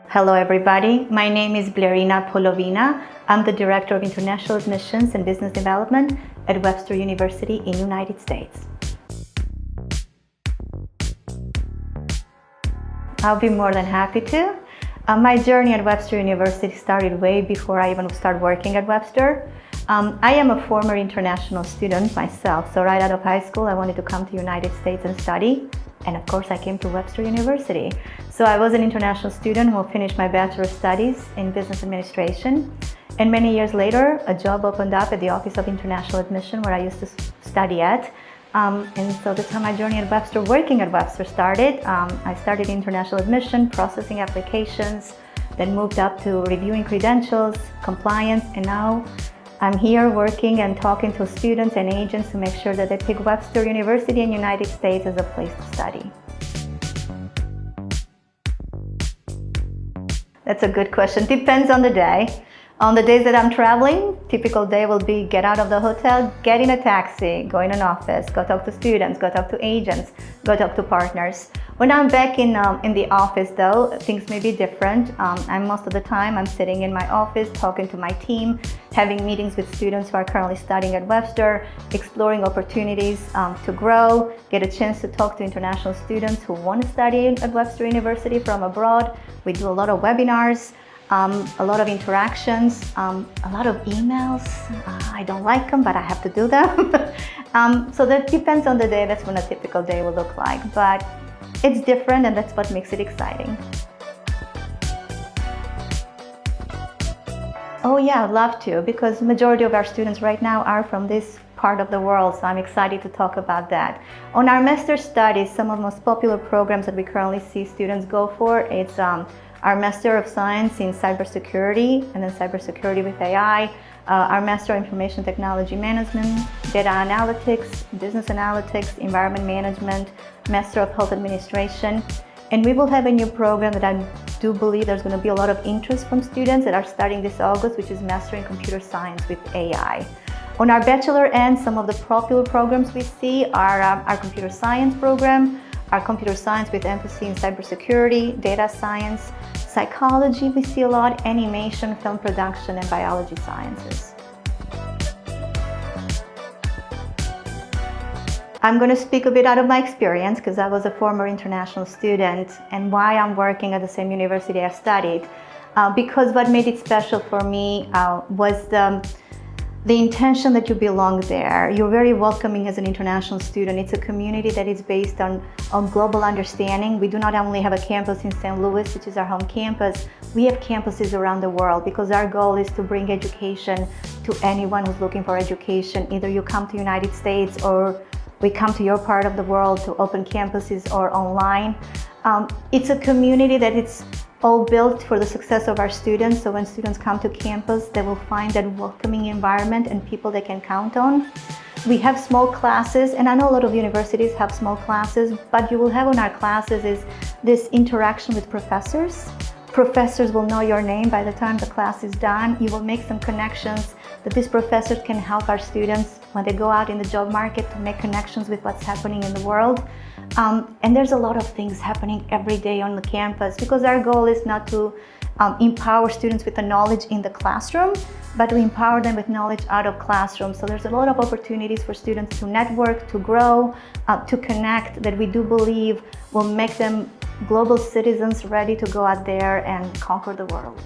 Hello everybody, my name is Blerina Polovina. I'm the Director of International Admissions and Business Development at Webster University in the United States. I'll be more than happy to. My journey at Webster University started way before I even started working at Webster. I am a former international student myself, so right out of high school I wanted to come to the United States and study. And of course I came to Webster University. So I was an international student who finished my Bachelor studies in Business Administration. And many years later, a job opened up at the Office of International Admission where I used to study at. And so that's how my journey at Webster, working at Webster, started. I started international admission, processing applications, then moved up to reviewing credentials, compliance, and now I'm here working and talking to students and agents to make sure that they pick Webster University in the United States as a place to study. That's a good question. Depends on the day. On the days that I'm traveling, typical day will be get out of the hotel, get in a taxi, go in an office, go talk to students, go talk to agents, go talk to partners. When I'm back in the office though, things may be different. Most of the time I'm sitting in my office, talking to my team, having meetings with students who are currently studying at Webster, exploring opportunities to grow, get a chance to talk to international students who want to study at Webster University from abroad. We do a lot of webinars. A lot of interactions, a lot of emails. I don't like them, but I have to do them. So that depends on the day. That's when a typical day will look like. But it's different, and that's what makes it exciting. Oh yeah, I'd love to, because the majority of our students right now are from this part of the world, so I'm excited to talk about that. On our master's studies, some of the most popular programs that we currently see students go for, it's our Master of Science in Cybersecurity, and then Cybersecurity with AI, our Master of Information Technology Management, Data Analytics, Business Analytics, Environment Management, Master of Health Administration. And we will have a new program that I do believe there's going to be a lot of interest from students that are starting this August, which is Master in Computer Science with AI. On our Bachelor end, some of the popular programs we see are our Computer Science program, our Computer Science with emphasis in Cybersecurity, Data Science, Psychology we see a lot, Animation, Film Production, and Biology Sciences. I'm going to speak a bit out of my experience because I was a former international student and why I'm working at the same university I studied. Because what made it special for me was the intention that you belong there. You're very welcoming as an international student. It's a community that is based on global understanding. We do not only have a campus in St. Louis, which is our home campus, we have campuses around the world because our goal is to bring education to anyone who's looking for education. Either you come to the United States or we come to your part of the world to open campuses or online. It's a community that it's all built for the success of our students. So when students come to campus, they will find that welcoming environment and people they can count on. We have small classes, and I know a lot of universities have small classes, but you will have on our classes is this interaction with professors. Professors will know your name by the time the class is done. You will make some connections that these professors can help our students when they go out in the job market to make connections with what's happening in the world. And there's a lot of things happening every day on the campus because our goal is not to empower students with the knowledge in the classroom, but to empower them with knowledge out of classroom. So there's a lot of opportunities for students to network, to grow, to connect that we do believe will make them global citizens ready to go out there and conquer the world.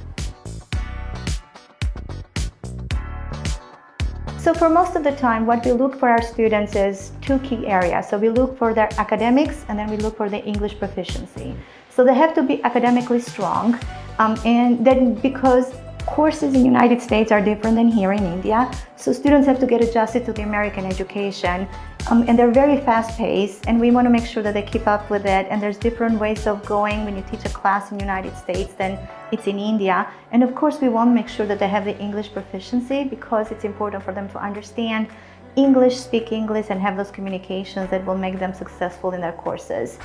So for most of the time, what we look for our students is two key areas. So we look for their academics and then we look for their English proficiency. So they have to be academically strong. And then because courses in the United States are different than here in India, so students have to get adjusted to the American education. And they're very fast-paced, and we want to make sure that they keep up with it. And there's different ways of going when you teach a class in the United States than it's in India. And of course, we want to make sure that they have the English proficiency because it's important for them to understand English, speak English, and have those communications that will make them successful in their courses.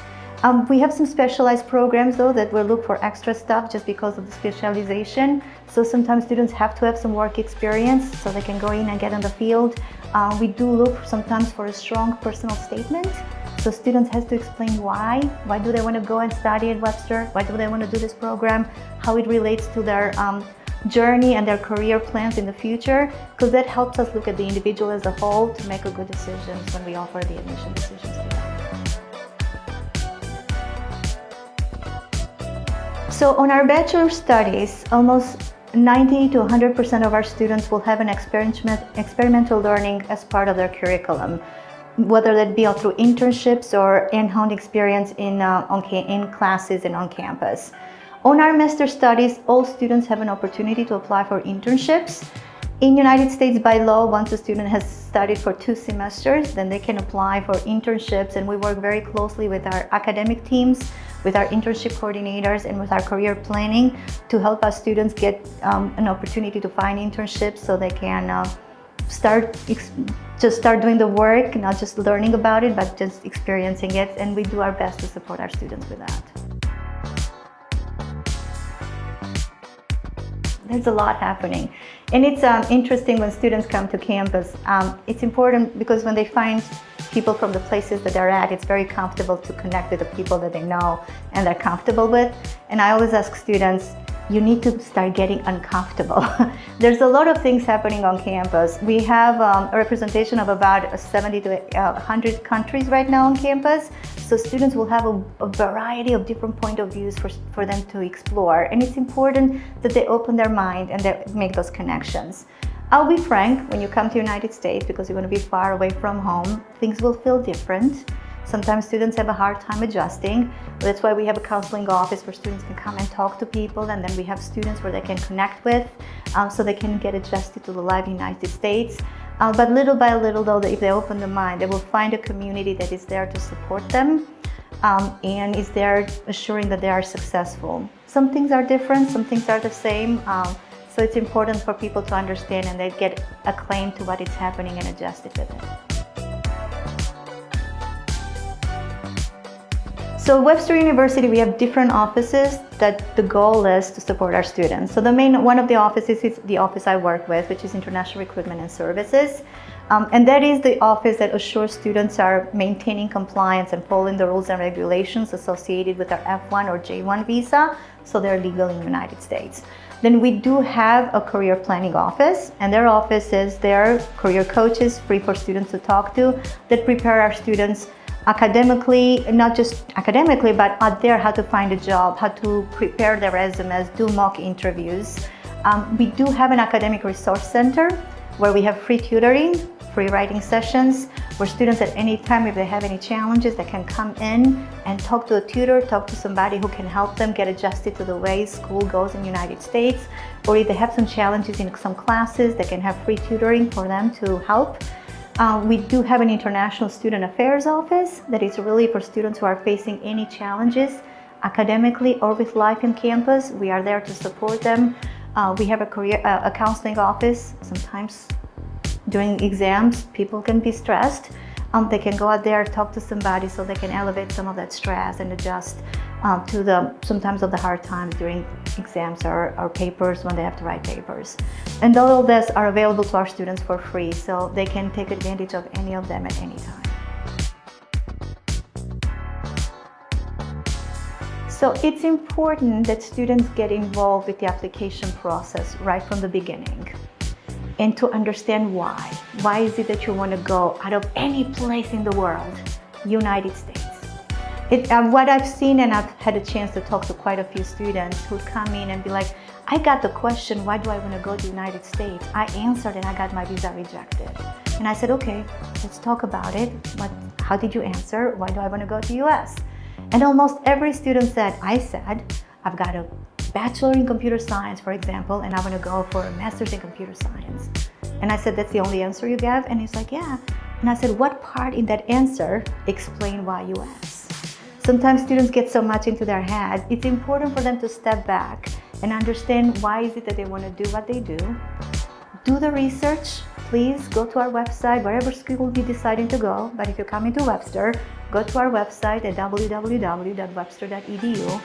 We have some specialized programs though that will look for extra stuff just because of the specialization. So sometimes students have to have some work experience so they can go in and get in the field. We do look sometimes for a strong personal statement. So students have to explain why. Why do they want to go and study at Webster? Why do they want to do this program? How it relates to their journey and their career plans in the future, because that helps us look at the individual as a whole to make a good decisions when we offer the admission decisions to them. So on our bachelor studies, almost 90 to 100% of our students will have an experimental learning as part of their curriculum, whether that be through internships or in-hand experience in classes and on campus. On our master studies, all students have an opportunity to apply for internships. In United States, by law, once a student has studied for 2 semesters, then they can apply for internships, and we work very closely with our academic teams, with our internship coordinators, and with our career planning to help our students get an opportunity to find internships so they can start doing the work, not just learning about it, but just experiencing it, and we do our best to support our students with that. There's a lot happening, and it's interesting when students come to campus. It's important because when they find people from the places that they're at, it's very comfortable to connect with the people that they know and they're comfortable with. And I always ask students, you need to start getting uncomfortable. There's a lot of things happening on campus. We have a representation of about 70 to 100 countries right now on campus. So students will have a variety of different point of views for them to explore. And it's important that they open their mind and they make those connections. I'll be frank, when you come to the United States, because you're going to be far away from home, things will feel different. Sometimes students have a hard time adjusting. That's why we have a counseling office where students can come and talk to people, and then we have students where they can connect with so they can get adjusted to the life in the United States. But little by little, though, if they open their mind, they will find a community that is there to support them and is there assuring that they are successful. Some things are different, some things are the same. So it's important for people to understand and they get acclaimed to what is happening and adjusted with it. So Webster University, we have different offices that the goal is to support our students. So one of the offices is the office I work with, which is International Recruitment and Services. And that is the office that assures students are maintaining compliance and following the rules and regulations associated with their F1 or J1 visa, so they're legal in the United States. Then we do have a career planning office, and their office is their career coaches, free for students to talk to, that prepare our students academically, not just academically, but out there how to find a job, how to prepare their resumes, do mock interviews. We do have an academic resource center where we have free tutoring, free writing sessions, where students at any time, if they have any challenges, they can come in and talk to a tutor, talk to somebody who can help them get adjusted to the way school goes in the United States. Or if they have some challenges in some classes, they can have free tutoring for them to help. We do have an international student affairs office that is really for students who are facing any challenges academically or with life in campus. We are there to support them. We have a counseling office. Sometimes during exams, people can be stressed. They can go out there, talk to somebody so they can elevate some of that stress and adjust to sometimes of the hard times during exams or papers when they have to write papers. And all of this are available to our students for free, so they can take advantage of any of them at any time. So it's important that students get involved with the application process right from the beginning, and to understand why. Why is it that you want to go out of any place in the world, United States? What I've seen, and I've had a chance to talk to quite a few students who come in and be like, I got the question, why do I want to go to the United States? I answered and I got my visa rejected. And I said, okay, let's talk about it. How did you answer? Why do I want to go to the US? And almost every student said, I've got a Bachelor in computer science, for example, and I want to go for a master's in computer science. And I said, that's the only answer you gave? And he's like, yeah. And I said, what part in that answer explain why US? Sometimes students get so much into their head, it's important for them to step back and understand why is it that they want to do what they do. Do the research. Please go to our website, wherever school you're deciding to go. But if you're coming to Webster, go to our website at www.webster.edu.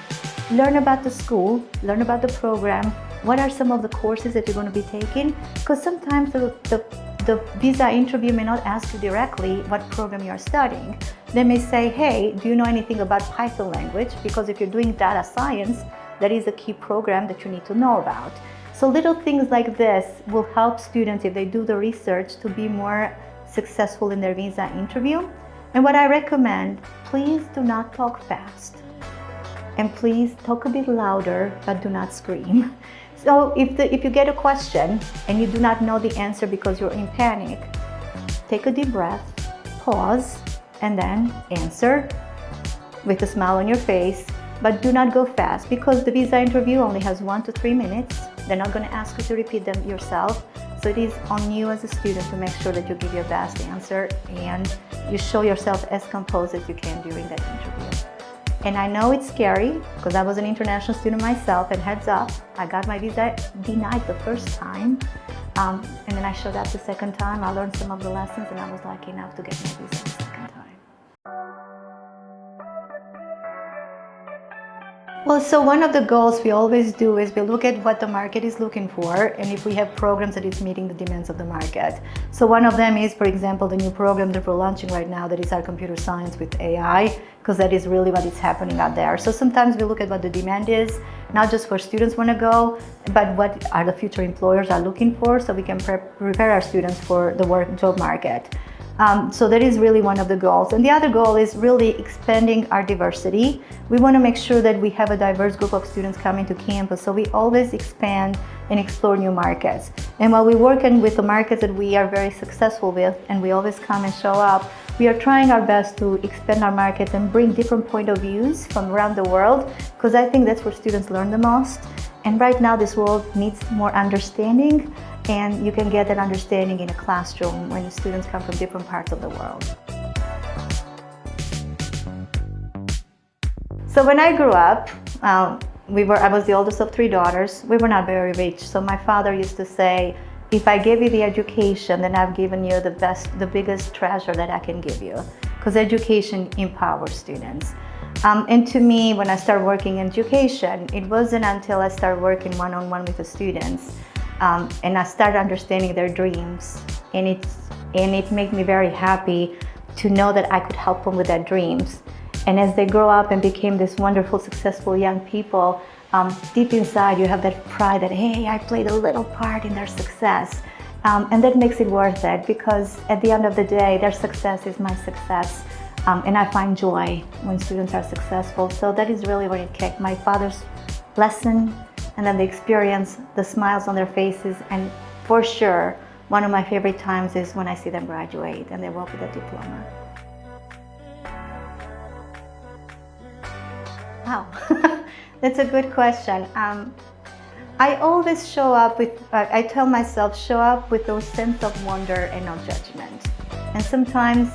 Learn about the school, learn about the program, what are some of the courses that you're going to be taking, because sometimes the the visa interview may not ask you directly what program you're studying. They may say, hey, do you know anything about Python language? Because if you're doing data science, that is a key program that you need to know about. So little things like this will help students, if they do the research, to be more successful in their visa interview. And what I recommend, please do not talk fast. And please talk a bit louder, but do not scream. So if you get a question and you do not know the answer because you're in panic, take a deep breath, pause, and then answer with a smile on your face. But do not go fast, because the visa interview only has 1 to 3 minutes. They're not going to ask you to repeat them yourself. So it is on you as a student to make sure that you give your best answer and you show yourself as composed as you can during that interview. And I know it's scary because I was an international student myself, and heads up, I got my visa denied the first time. And then I showed up the second time. I learned some of the lessons and I was lucky enough to get my visa the second time. Well, so one of the goals we always do is we look at what the market is looking for and if we have programs that is meeting the demands of the market. So one of them is, for example, the new program that we're launching right now, that is our computer science with AI, because that is really what is happening out there. So sometimes we look at what the demand is, not just where students want to go, but what are the future employers are looking for, so we can prepare our students for the job market. So that is really one of the goals. And the other goal is really expanding our diversity. We want to make sure that we have a diverse group of students coming to campus, so we always expand and explore new markets. And while we're working with the markets that we are very successful with and we always come and show up, we are trying our best to expand our markets and bring different point of views from around the world, because I think that's where students learn the most. And right now this world needs more understanding, and you can get that understanding in a classroom when students come from different parts of the world. So when I grew up, I was the oldest of 3 daughters. We were not very rich, so my father used to say, if I give you the education, then I've given you the biggest treasure that I can give you, because education empowers students. And to me, when I started working in education, it wasn't until I started working one-on-one with the students and I started understanding their dreams, and it made me very happy to know that I could help them with their dreams. And as they grow up and became this wonderful, successful young people, deep inside you have that pride that, hey, I played a little part in their success. And that makes it worth it, because at the end of the day, their success is my success. And I find joy when students are successful. So that is really what it kicked. My father's lesson, and then the experience, the smiles on their faces, and for sure, one of my favorite times is when I see them graduate and they walk with a diploma. Wow, that's a good question. I always show up with, I tell myself, show up with those sense of wonder and no judgment. And sometimes,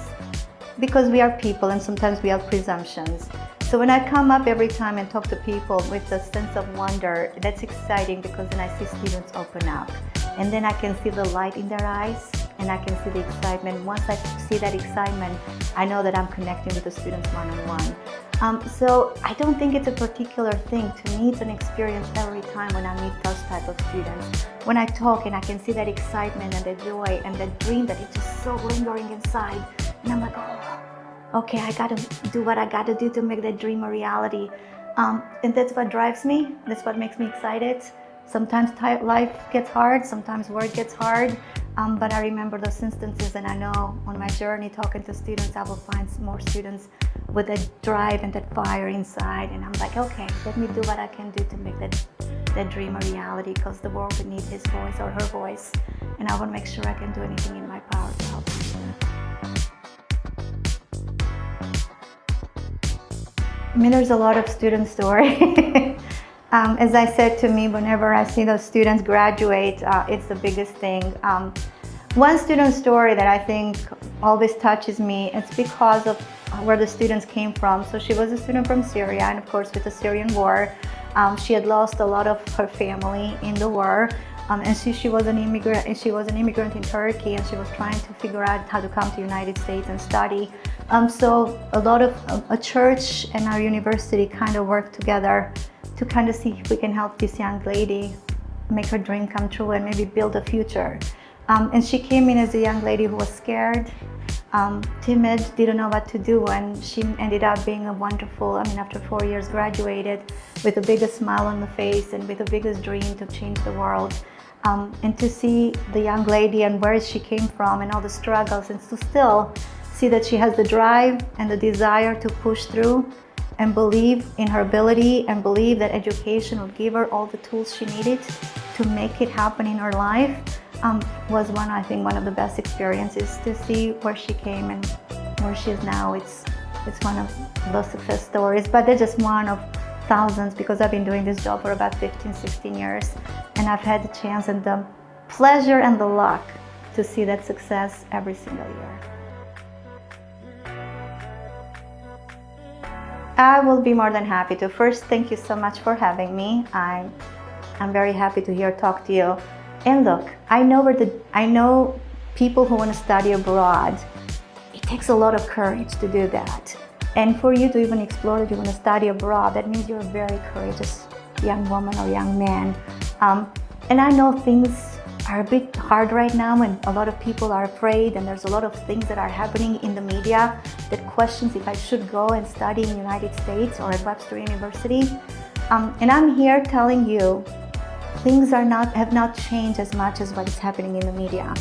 because we are people and sometimes we have presumptions. So when I come up every time and talk to people with a sense of wonder, that's exciting, because then I see students open up. And then I can see the light in their eyes, and I can see the excitement. Once I see that excitement, I know that I'm connecting with the students one-on-one. So I don't think it's a particular thing. To me, it's an experience every time when I meet those type of students. When I talk and I can see that excitement and the joy and the dream that is just so lingering inside. And I'm like, oh, okay, I gotta do what I gotta do to make that dream a reality. And that's what drives me. That's what makes me excited. Sometimes life gets hard, sometimes work gets hard, but I remember those instances, and I know on my journey talking to students, I will find more students with that drive and that fire inside, and I'm like, okay, let me do what I can do to make that dream a reality, because the world needs his voice or her voice, and I want to make sure I can do anything in my power to help them do that. I mean, there's a lot of student story. As I said, to me, whenever I see those students graduate, it's the biggest thing. One student story that I think always touches me, it's because of where the students came from. So she was a student from Syria, and of course with the Syrian war, she had lost a lot of her family in the war. And she was an immigrant in Turkey, and she was trying to figure out how to come to the United States and study. So a lot of a church and our university kind of worked together to kind of see if we can help this young lady make her dream come true and maybe build a future. And she came in as a young lady who was scared, timid, didn't know what to do, and she ended up being a wonderful, after 4 years graduated with the biggest smile on the face and with the biggest dream to change the world. And to see the young lady and where she came from and all the struggles, and to still see that she has the drive and the desire to push through and believe in her ability and believe that education would give her all the tools she needed to make it happen in her life, was one of the best experiences to see where she came and where she is now. It's one of those success stories, but they're just one of thousands, because I've been doing this job for about 15, 16 years, and I've had the chance and the pleasure and the luck to see that success every single year. I will be more than happy to. First, thank you so much for having me. I'm very happy to talk to you. And look, I know people who want to study abroad, it takes a lot of courage to do that. And for you to even explore that you want to study abroad, that means you're a very courageous young woman or young man. And I know things are a bit hard right now, and a lot of people are afraid, and there's a lot of things that are happening in the media that questions if I should go and study in the United States or at Webster University. And I'm here telling you, things have not changed as much as what is happening in the media.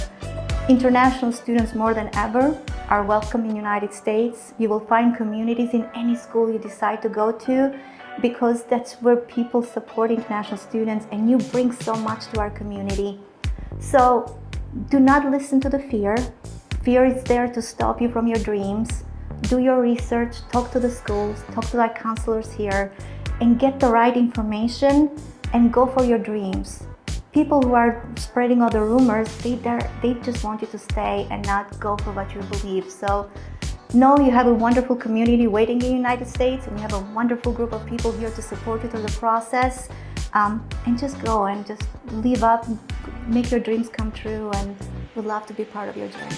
International students more than ever are welcome in the United States. You will find communities in any school you decide to go to, because that's where people support international students, and you bring so much to our community. So do not listen to the fear. Fear is there to stop you from your dreams. Do your research, talk to the schools, talk to our counselors here, and get the right information and go for your dreams. People who are spreading all the rumors, they just want you to stay and not go for what you believe. So know you have a wonderful community waiting in the United States, and you have a wonderful group of people here to support you through the process. And just go and just live up, make your dreams come true, and would love to be part of your journey.